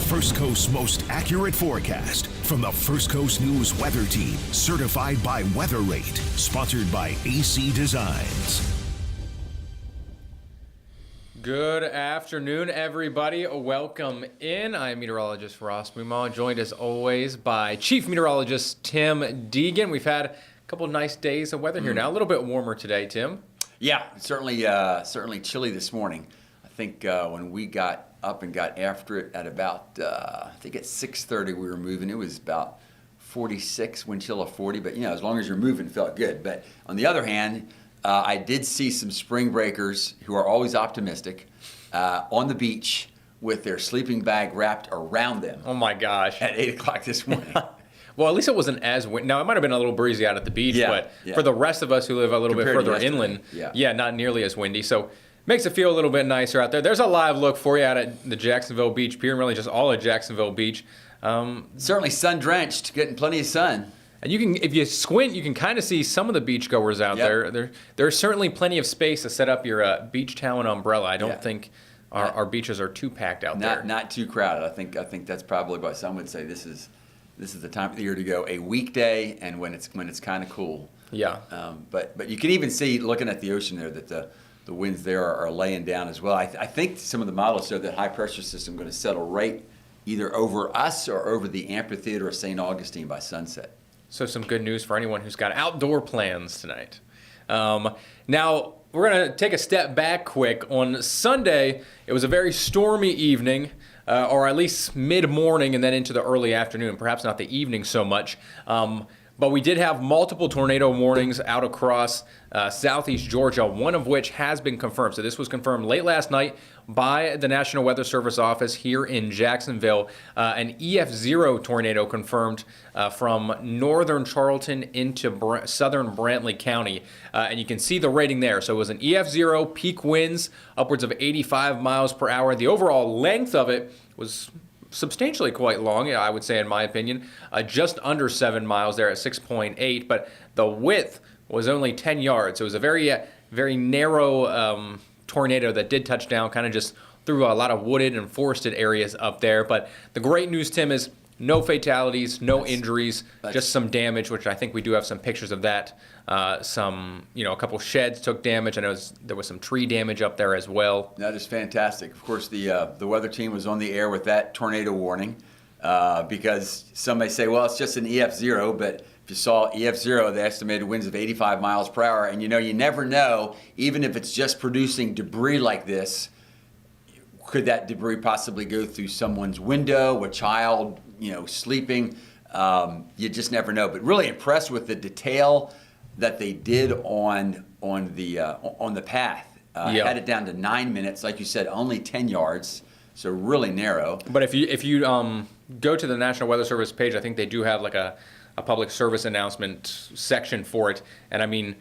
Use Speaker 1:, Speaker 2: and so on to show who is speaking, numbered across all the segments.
Speaker 1: First Coast's most accurate forecast from the First Coast News Weather Team, certified by Weather Rate, sponsored by AC Designs.
Speaker 2: Good afternoon, everybody. Welcome in. I'm meteorologist Ross Mummah, joined as always by Chief Meteorologist Tim Deegan. We've had a couple nice days of weather here now. A little bit warmer today, Tim.
Speaker 3: Yeah, certainly chilly this morning. I think when we got up and got after it at about, I think at 6:30 we were moving. It was about 46, wind chill of 40, but as long as you're moving, it felt good. But on the other hand, I did see some spring breakers who are always optimistic on the beach with their sleeping bag wrapped around them.
Speaker 2: Oh my gosh.
Speaker 3: At 8 o'clock this morning.
Speaker 2: Well, at least it wasn't as windy. Now, it might have been a little breezy out at the beach, but for the rest of us who live a little bit further inland, not nearly as windy. So makes it feel a little bit nicer out there. There's a live look for you out at the Jacksonville Beach Pier, and really just all of Jacksonville Beach.
Speaker 3: Certainly sun-drenched, getting plenty of sun.
Speaker 2: And you can, if you squint, you can kind of see some of the beachgoers out there. There's certainly plenty of space to set up your beach towel and umbrella. I don't think our beaches are too packed out there.
Speaker 3: Not too crowded. I think that's probably why some would say this is the time of the year to go. A weekday and when it's kind of cool.
Speaker 2: Yeah.
Speaker 3: But you can even see, looking at the ocean there, that the winds there are laying down as well. I think some of the models show that high pressure system going to settle right either over us or over the amphitheater of St. Augustine by sunset.
Speaker 2: So some good news for anyone who's got outdoor plans tonight. Now, we're going to take a step back quick. On Sunday, it was a very stormy evening, or at least mid-morning and then into the early afternoon, perhaps not the evening so much. But we did have multiple tornado warnings out across southeast Georgia, one of which has been confirmed. So this was confirmed late last night by the National Weather Service office here in Jacksonville. An EF0 tornado confirmed from northern Charlton into southern Brantley County. And you can see the rating there. So it was an EF0, peak winds upwards of 85 miles per hour. The overall length of it was substantially quite long, I would say, in my opinion, just under 7 miles there at 6.8, but the width was only 10 yards. So it was a very narrow tornado that did touch down, kind of just through a lot of wooded and forested areas up there. But the great news, Tim, is no fatalities, no injuries, just some damage, which I think we do have some pictures of that. A couple sheds took damage. I know there was some tree damage up there as well.
Speaker 3: That is fantastic. Of course, the weather team was on the air with that tornado warning because some may say, well, it's just an EF0, but if you saw EF0, the estimated winds of 85 miles per hour, and you never know, even if it's just producing debris like this, could that debris possibly go through someone's window, a child, sleeping? You just never know. But really impressed with the detail that they did on the path. Had it down to 9 minutes, like you said, only 10 yards, so really narrow.
Speaker 2: But if you go to the National Weather Service page, I think they do have like a public service announcement section for it. And I mean,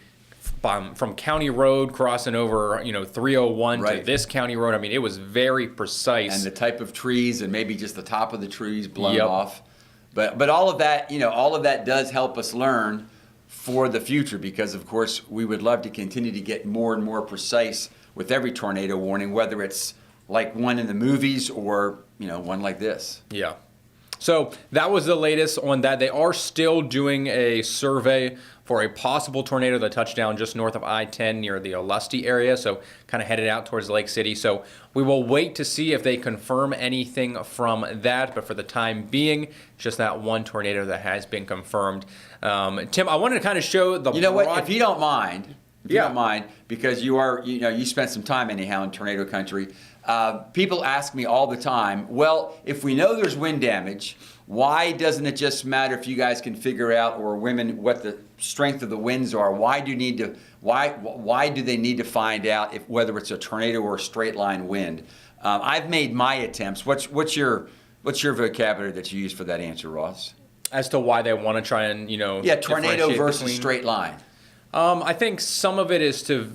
Speaker 2: from County Road crossing over, 301 to this County Road, I mean, it was very precise.
Speaker 3: And the type of trees and maybe just the top of the trees blown off. But all of that, all of that does help us learn for the future because, of course, we would love to continue to get more and more precise with every tornado warning, whether it's like one in the movies or, one like this.
Speaker 2: Yeah. So that was the latest on that. They are still doing a survey for a possible tornado that touched down just north of I-10 near the Olustee area, so kind of headed out towards Lake City. So we will wait to see if they confirm anything from that, but for the time being, just that one tornado that has been confirmed. Tim, I wanted to kind of show the
Speaker 3: what, if you don't mind, because you spent some time anyhow in tornado country. People ask me all the time, well, if we know there's wind damage, why doesn't it just matter if you guys can figure out, or women, what the strength of the winds are? Why do they need to find out whether it's a tornado or a straight line wind? I've made my attempts. What's your vocabulary that you use for that answer, Ross?
Speaker 2: As to why they want to try and
Speaker 3: tornado versus straight line.
Speaker 2: I think some of it is to,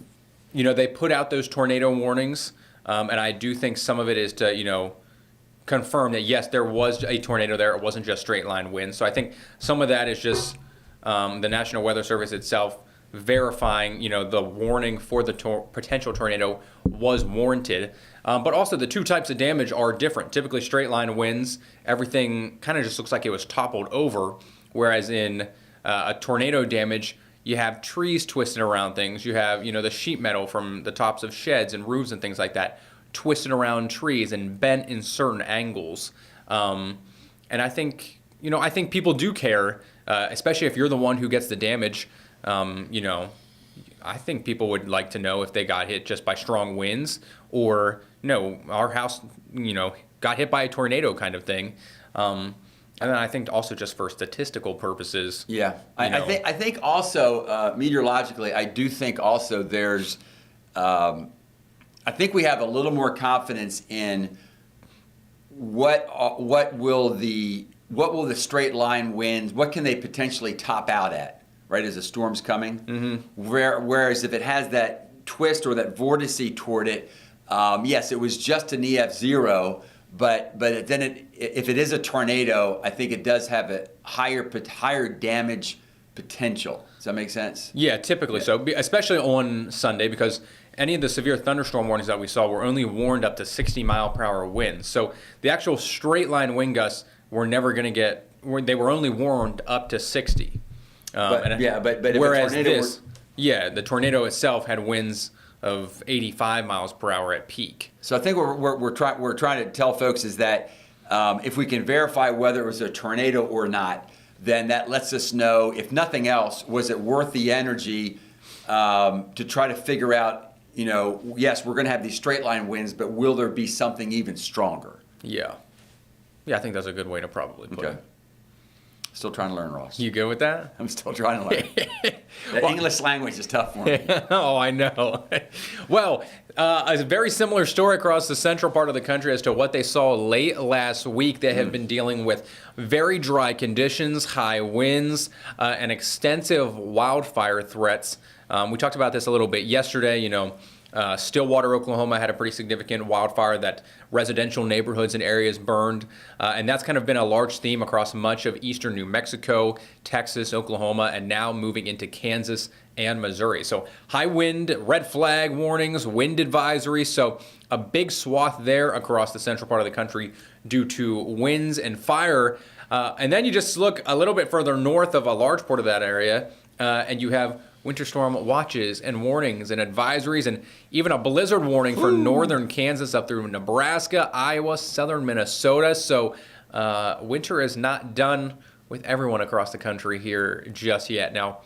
Speaker 2: they put out those tornado warnings. And I do think some of it is to, confirm that, yes, there was a tornado there. It wasn't just straight line winds. So I think some of that is just the National Weather Service itself verifying, the warning for the potential tornado was warranted. But also the two types of damage are different. Typically straight line winds, everything kind of just looks like it was toppled over. Whereas in a tornado damage, you have trees twisting around things. You have, the sheet metal from the tops of sheds and roofs and things like that twisting around trees and bent in certain angles. And I think, people do care, especially if you're the one who gets the damage. I think people would like to know if they got hit just by strong winds or, no, our house, got hit by a tornado kind of thing. And then I think also just for statistical purposes.
Speaker 3: Yeah, I think also meteorologically, I do think also there's, I think we have a little more confidence in what will the straight line winds, what can they potentially top out at, right, as a storm's coming? Mm-hmm. Whereas if it has that twist or that vortice toward it, yes, it was just an EF0. But then if it is a tornado, I think it does have a higher damage potential. Does that make sense?
Speaker 2: Yeah, typically so, especially on Sunday, because any of the severe thunderstorm warnings that we saw were only warned up to 60-mile-per-hour winds. So the actual straight line wind gusts were never going to get. They were only warned up to 60.
Speaker 3: But if
Speaker 2: whereas
Speaker 3: a tornado
Speaker 2: the tornado itself had winds of 85 miles per hour at peak.
Speaker 3: So I think we're trying to tell folks is that if we can verify whether it was a tornado or not, then that lets us know, if nothing else, was it worth the energy to try to figure out, yes, we're going to have these straight line winds, but will there be something even stronger?
Speaker 2: Yeah. Yeah, I think that's a good way to probably put it.
Speaker 3: Still trying to learn, Ross.
Speaker 2: You good with that?
Speaker 3: I'm still trying to learn. The English language is tough for me.
Speaker 2: Oh, I know. Well, a very similar story across the central part of the country as to what they saw late last week. They have been dealing with very dry conditions, high winds, and extensive wildfire threats. We talked about this a little bit yesterday. Stillwater, Oklahoma had a pretty significant wildfire that residential neighborhoods and areas burned. And that's kind of been a large theme across much of eastern New Mexico, Texas, Oklahoma, and now moving into Kansas and Missouri. So high wind, red flag warnings, wind advisories. So a big swath there across the central part of the country due to winds and fire. And then you just look a little bit further north of a large part of that area, and you have winter storm watches and warnings and advisories, and even a blizzard warning for northern Kansas up through Nebraska, Iowa, southern Minnesota. So winter is not done with everyone across the country here just yet. Now,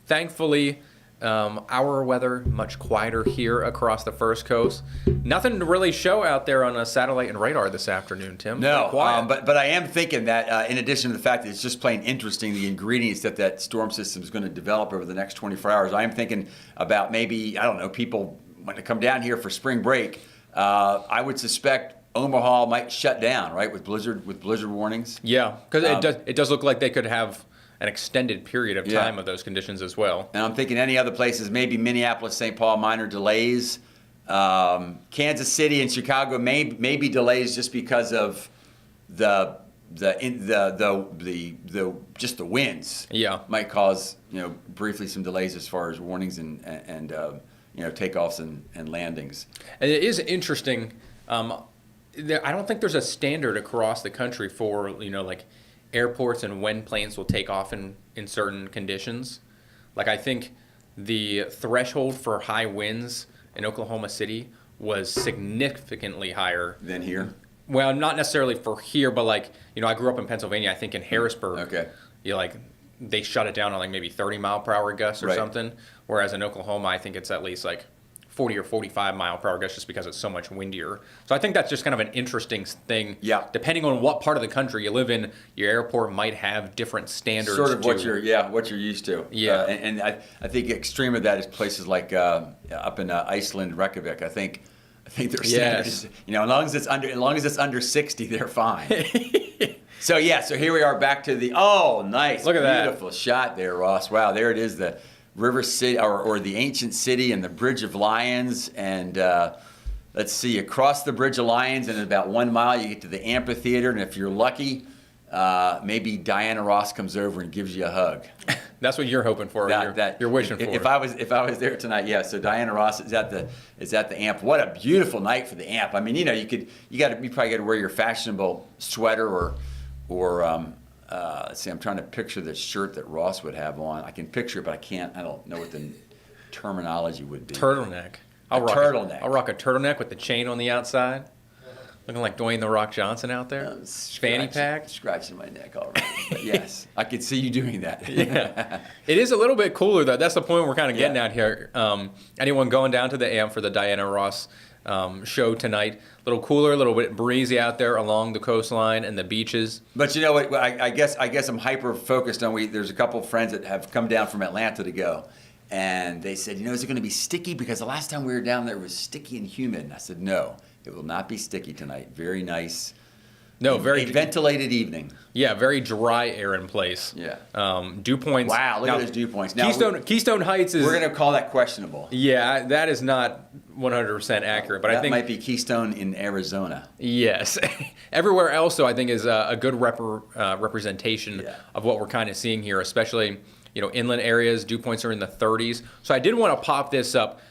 Speaker 2: thankfully, our weather much quieter here across the First Coast. Nothing to really show out there on a satellite and radar this afternoon, Tim.
Speaker 3: No, but I am thinking that in addition to the fact that it's just plain interesting, the ingredients that storm system is going to develop over the next 24 hours, I am thinking about maybe, I don't know, people when they come down here for spring break, I would suspect Omaha might shut down, right, with blizzard warnings.
Speaker 2: Yeah, because it does look like they could have an extended period of time of those conditions as well.
Speaker 3: And I'm thinking any other places, maybe Minneapolis, St. Paul, minor delays. Kansas City and Chicago may be delays just because of the winds.
Speaker 2: Yeah,
Speaker 3: might cause briefly some delays as far as warnings and takeoffs and landings.
Speaker 2: And it is interesting. I don't think there's a standard across the country for like airports and when planes will take off in certain conditions. Like I think the threshold for high winds in Oklahoma City was significantly higher
Speaker 3: than here.
Speaker 2: Well, not necessarily for here, but I grew up in Pennsylvania. I think in Harrisburg, they shut it down on maybe 30-mile-per-hour gusts or something. Whereas in Oklahoma, I think it's at least 40 or 45-mile-per-hour gusts just because it's so much windier. So I think that's just kind of an interesting thing.
Speaker 3: Yeah.
Speaker 2: Depending on what part of the country you live in, your airport might have different standards.
Speaker 3: Sort of what you're used to.
Speaker 2: Yeah.
Speaker 3: And I think extreme of that is places like up in Iceland, Reykjavik. I think their standards. As long as it's under 60, they're fine. So here we are back to the nice,
Speaker 2: look at
Speaker 3: beautiful shot there, Ross. Wow, there it is, the River City or the ancient city and the Bridge of Lions, and let's see, across the Bridge of Lions and in about 1 mile you get to the amphitheater, and if you're lucky, maybe Diana Ross comes over and gives you a hug.
Speaker 2: That's what you're hoping for. You're wishing for.
Speaker 3: If I was there tonight, yeah. So Diana Ross is at the amp. What a beautiful night for the amp. I mean, you probably got to wear your fashionable sweater or let's see, I'm trying to picture the shirt that Ross would have on. I can picture it, but I don't know what the terminology would be.
Speaker 2: Turtleneck. I'll rock a turtleneck with the chain on the outside. Looking like Dwayne "The Rock" Johnson out there. Fanny pack.
Speaker 3: Scratching my neck already. But yes, I could see you doing that.
Speaker 2: Yeah. It is a little bit cooler, though. That's the point we're kind of getting at here. Anyone going down to the AM for the Diana Ross show tonight, a little cooler, a little bit breezy out there along the coastline and the beaches.
Speaker 3: But you know what? I guess I'm hyper focused on. There's a couple of friends that have come down from Atlanta to go, and they said, is it going to be sticky? Because the last time we were down there it was sticky and humid. And I said, no, it will not be sticky tonight. Very nice.
Speaker 2: No, very
Speaker 3: ventilated evening.
Speaker 2: Yeah, very dry air in place.
Speaker 3: Yeah.
Speaker 2: Dew points.
Speaker 3: Wow, look at those dew points. Now,
Speaker 2: Keystone Heights is.
Speaker 3: We're going to call that questionable.
Speaker 2: Yeah, that is not 100% accurate, but I think
Speaker 3: that might be Keystone in Arizona.
Speaker 2: Yes. Everywhere else, though, I think is a good representation of what we're kind of seeing here, especially inland areas. Dew points are in the 30s. So I did want to pop this up.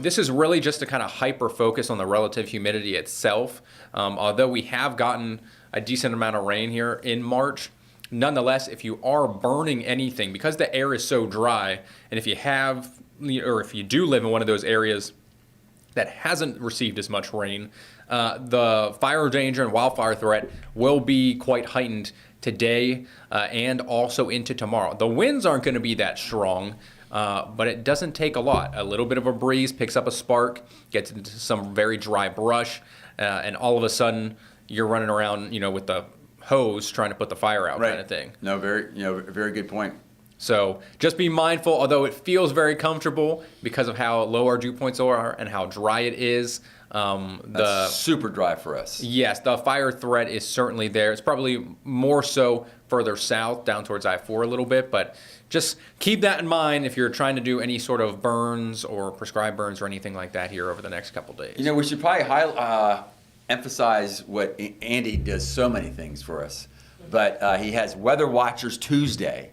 Speaker 2: This is really just to kind of hyper focus on the relative humidity itself. Although we have gotten a decent amount of rain here in March, nonetheless, if you are burning anything, because the air is so dry, and if you do live in one of those areas that hasn't received as much rain, the fire danger and wildfire threat will be quite heightened today and also into tomorrow. The winds aren't going to be that strong. But it doesn't take a lot. A little bit of a breeze picks up a spark, gets into some very dry brush, and all of a sudden you're running around, with the hose trying to put the fire out, kind of thing.
Speaker 3: No, very good point.
Speaker 2: So just be mindful. Although it feels very comfortable because of how low our dew points are and how dry it is.
Speaker 3: That's super dry for us.
Speaker 2: Yes, the fire threat is certainly there. It's probably more so further south, down towards I-4 a little bit, but just keep that in mind if you're trying to do any sort of burns or prescribed burns or anything like that here over the next couple days.
Speaker 3: We should probably emphasize what Andy does so many things for us, but he has Weather Watchers Tuesday.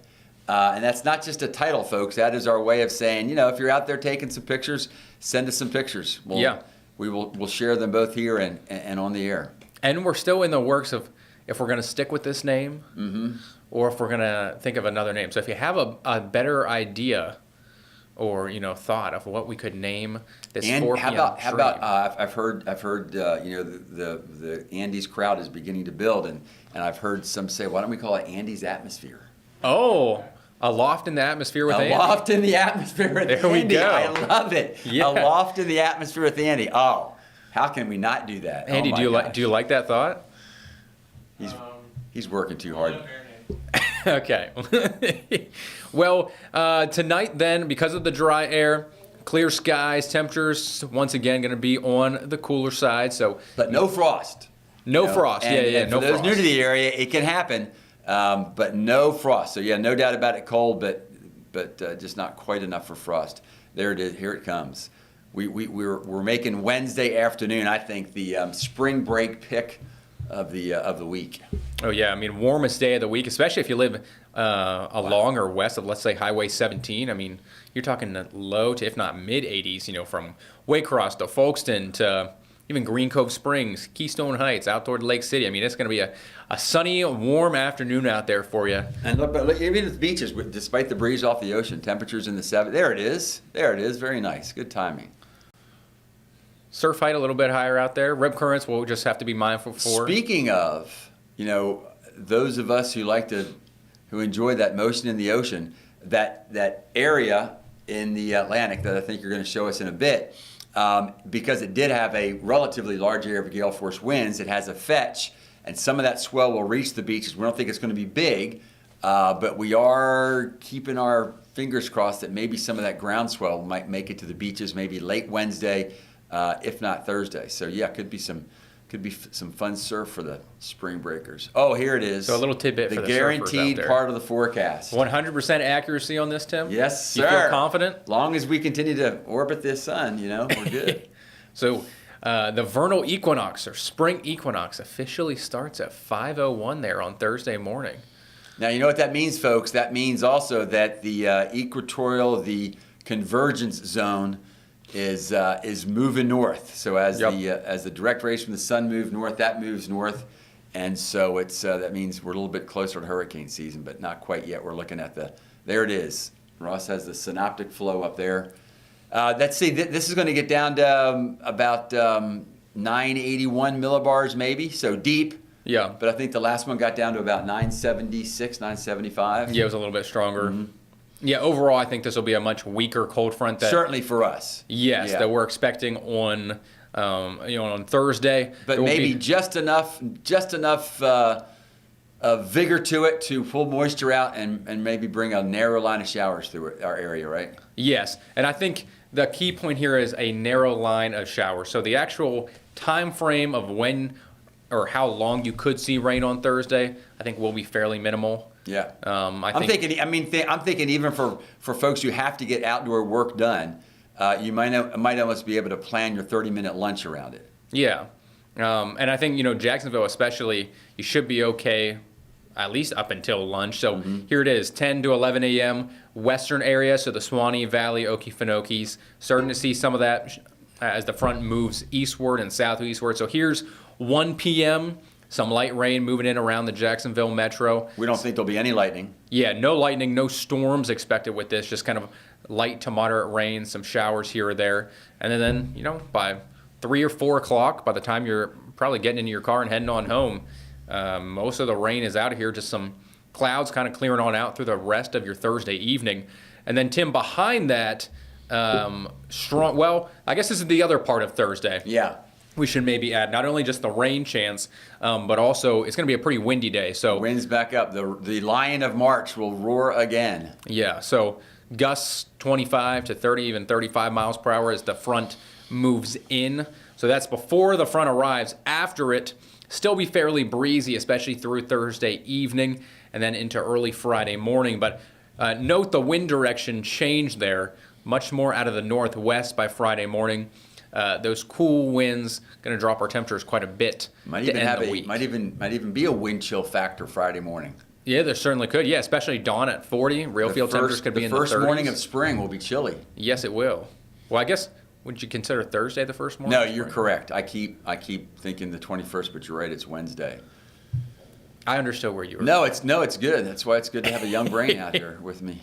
Speaker 3: And that's not just a title, folks. That is our way of saying, if you're out there taking some pictures, send us some pictures. We'll share them both here and on the air.
Speaker 2: And we're still in the works of if we're going to stick with this name or if we're going to think of another name. So if you have a better idea or thought of what we could name this
Speaker 3: and
Speaker 2: 4 p.m.
Speaker 3: How about I've heard the Andy's crowd is beginning to build, and I've heard some say, why don't we call it Andy's Atmosphere?
Speaker 2: Oh. A loft in the atmosphere with Andy.
Speaker 3: A loft in the atmosphere with Andy.
Speaker 2: There we go.
Speaker 3: I love it.
Speaker 2: Yeah.
Speaker 3: A loft in the atmosphere with Andy. Oh, how can we not do that?
Speaker 2: Andy, do you like that thought?
Speaker 3: He's working too hard.
Speaker 2: Okay. Well, tonight then, because of the dry air, clear skies, temperatures once again going to be on the cooler side.
Speaker 3: But no frost.
Speaker 2: No frost.
Speaker 3: And
Speaker 2: no
Speaker 3: for those
Speaker 2: frost.
Speaker 3: new to the area, it can happen. But no frost. So no doubt about it, cold, but just not quite enough for frost. There it is. Here it comes. We're making Wednesday afternoon, I think, the spring break pick of the week.
Speaker 2: Oh yeah, warmest day of the week, especially if you live along or west of, let's say, Highway 17. You're talking low to, if not mid 80s. From Waycross to Folkestone to even Green Cove Springs, Keystone Heights, out toward Lake City. It's going to be a sunny, warm afternoon out there for you.
Speaker 3: And look, even at the beaches, despite the breeze off the ocean, temperatures in the 70s. There it is. Very nice. Good timing.
Speaker 2: Surf height a little bit higher out there. Rip currents we'll just have to be mindful for.
Speaker 3: Speaking of, those of us who enjoy that motion in the ocean, that area in the Atlantic that I think you're going to show us in a bit, because it did have a relatively large area of gale force winds, it has a fetch, and some of that swell will reach the beaches. We don't think it's going to be big, but we are keeping our fingers crossed that maybe some of that ground swell might make it to the beaches maybe late Wednesday, if not Thursday. So could be some fun surf for the spring breakers. Oh, here it is.
Speaker 2: So a little tidbit for the
Speaker 3: guaranteed part of the forecast.
Speaker 2: 100% accuracy on this, Tim?
Speaker 3: Yes, sir.
Speaker 2: You feel confident?
Speaker 3: Long as we continue to orbit this sun, we're good.
Speaker 2: So the vernal equinox or spring equinox officially starts at 5:01 there on Thursday morning.
Speaker 3: Now, you know what that means, folks? That means also that the the convergence zone is moving north. So as the direct rays from the sun move north, that moves north, and so it's that means we're a little bit closer to hurricane season, but not quite yet. We're looking at there it is. Ross has the synoptic flow up there. Let's see. This is going to get down to about 981 millibars maybe, so deep.
Speaker 2: Yeah.
Speaker 3: But I think the last one got down to about 976, 975.
Speaker 2: Yeah, it was a little bit stronger. Yeah, overall, I think this will be a much weaker cold front.
Speaker 3: Certainly for us.
Speaker 2: Yes,
Speaker 3: Yeah.
Speaker 2: that we're expecting on, on Thursday.
Speaker 3: But maybe just enough vigor to it to pull moisture out and maybe bring a narrow line of showers through our area, right?
Speaker 2: Yes, and I think the key point here is a narrow line of showers. So the actual time frame of when or how long you could see rain on Thursday, I think will be fairly minimal.
Speaker 3: Yeah.
Speaker 2: I'm
Speaker 3: thinking even for folks who have to get outdoor work done, you might almost be able to plan your 30-minute lunch around it.
Speaker 2: Yeah. And I think, Jacksonville especially, you should be okay at least up until lunch. So here it is, 10 to 11 a.m., western area, so the Suwannee Valley, Okefenokee, starting to see some of that as the front moves eastward and southeastward. So here's 1 p.m., some light rain moving in around the Jacksonville metro.
Speaker 3: We don't think there'll be any lightning.
Speaker 2: Yeah, no lightning, no storms expected with this, just kind of light to moderate rain, some showers here or there. And then by 3 or 4 o'clock, by the time you're probably getting into your car and heading on home, most of the rain is out of here, just some clouds kind of clearing on out through the rest of your Thursday evening. And then, Tim, behind that, strong, well, I guess this is the other part of Thursday.
Speaker 3: Yeah.
Speaker 2: We should maybe add not only just the rain chance, but also it's going to be a pretty windy day. So
Speaker 3: winds back up. The Lion of March will roar again.
Speaker 2: Yeah, so gusts 25 to 30, even 35 miles per hour as the front moves in. So that's before the front arrives. After it, still be fairly breezy, especially through Thursday evening and then into early Friday morning. But note the wind direction change there, much more out of the northwest by Friday morning. Those cool winds going to drop our temperatures quite a bit.
Speaker 3: Might even be a wind chill factor Friday morning.
Speaker 2: Yeah, there certainly could. Yeah, especially dawn at 40. Real field temperatures could be in the 30s.
Speaker 3: The first morning of spring will be chilly.
Speaker 2: Yes, it will. Well, I guess, would you consider Thursday the first morning?
Speaker 3: No, you're correct. I keep thinking the 21st, but you're right. It's Wednesday.
Speaker 2: I understood where you were.
Speaker 3: No, it's good. That's why it's good to have a young brain out here with me.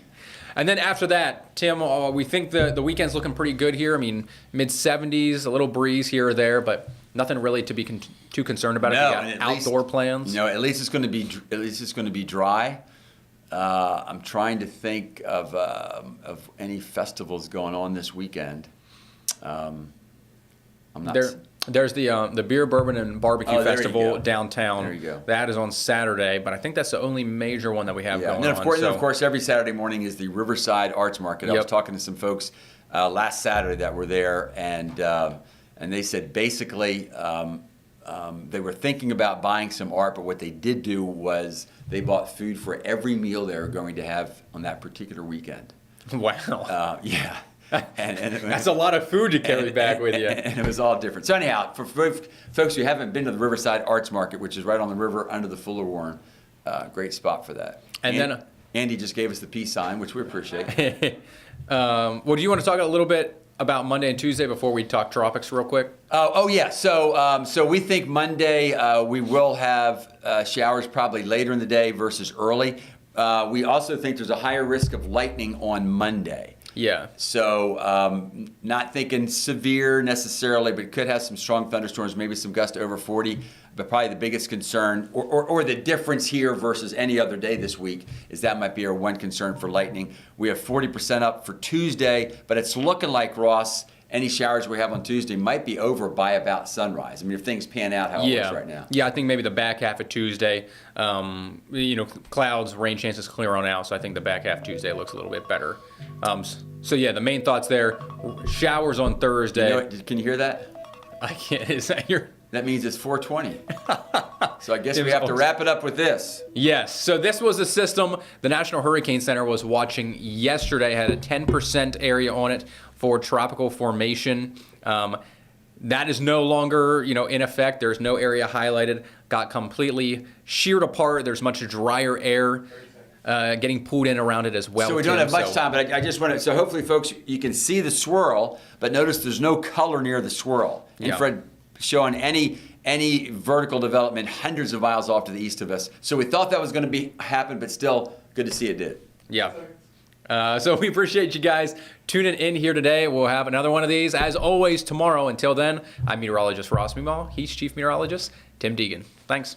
Speaker 2: And then after that, Tim, we think the weekend's looking pretty good here. I mean, mid-70s, a little breeze here or there, but nothing really to be too concerned about if you got outdoor plans.
Speaker 3: At least it's going to be dry. I'm trying to think of any festivals going on this weekend. I'm not.
Speaker 2: There's the Beer, Bourbon, and Barbecue Festival downtown.
Speaker 3: There you go.
Speaker 2: That is on Saturday, but I think that's the only major one that we have going on.
Speaker 3: And of course, every Saturday morning is the Riverside Arts Market. I was talking to some folks last Saturday that were there, and they said basically they were thinking about buying some art, but what they did do was they bought food for every meal they were going to have on that particular weekend.
Speaker 2: Wow.
Speaker 3: Yeah. And
Speaker 2: that's a lot of food to carry back with you.
Speaker 3: And it was all different. So anyhow, for folks who haven't been to the Riverside Arts Market, which is right on the river under the Fuller Warren, great spot for that.
Speaker 2: And then
Speaker 3: Andy just gave us the peace sign, which we appreciate.
Speaker 2: Well, do you want to talk a little bit about Monday and Tuesday before we talk tropics real quick?
Speaker 3: Oh yeah. So we think Monday we will have showers probably later in the day versus early. We also think there's a higher risk of lightning on Monday.
Speaker 2: Yeah.
Speaker 3: So not thinking severe necessarily, but could have some strong thunderstorms, maybe some gusts over 40. But probably the biggest concern, or the difference here versus any other day this week, is that might be our one concern for lightning. We have 40% up for Tuesday, but it's looking like, Ross, any showers we have on Tuesday might be over by about sunrise. I mean, if things pan out how it looks right now.
Speaker 2: Yeah, I think maybe the back half of Tuesday, clouds, rain chances clear on out, so I think the back half of Tuesday looks a little bit better. So yeah, the main thoughts there, showers on Thursday.
Speaker 3: Can you hear that?
Speaker 2: I can't, is that your...
Speaker 3: That means it's 4:20. So I guess we have to wrap it up with this.
Speaker 2: Yes. So this was a system the National Hurricane Center was watching yesterday. Had a 10% area on it for tropical formation. That is no longer, in effect. There's no area highlighted. Got completely sheared apart. There's much drier air getting pulled in around it as well.
Speaker 3: So we don't have much time, but I just want to. So hopefully, folks, you can see the swirl, but notice there's no color near the swirl. Infrared showing any vertical development hundreds of miles off to the east of us. So we thought that was going to happen, but still good to see it did.
Speaker 2: Yeah. So we appreciate you guys tuning in here today. We'll have another one of these, as always, tomorrow. Until then, I'm meteorologist Ross Mummah. He's chief meteorologist Tim Deegan. Thanks.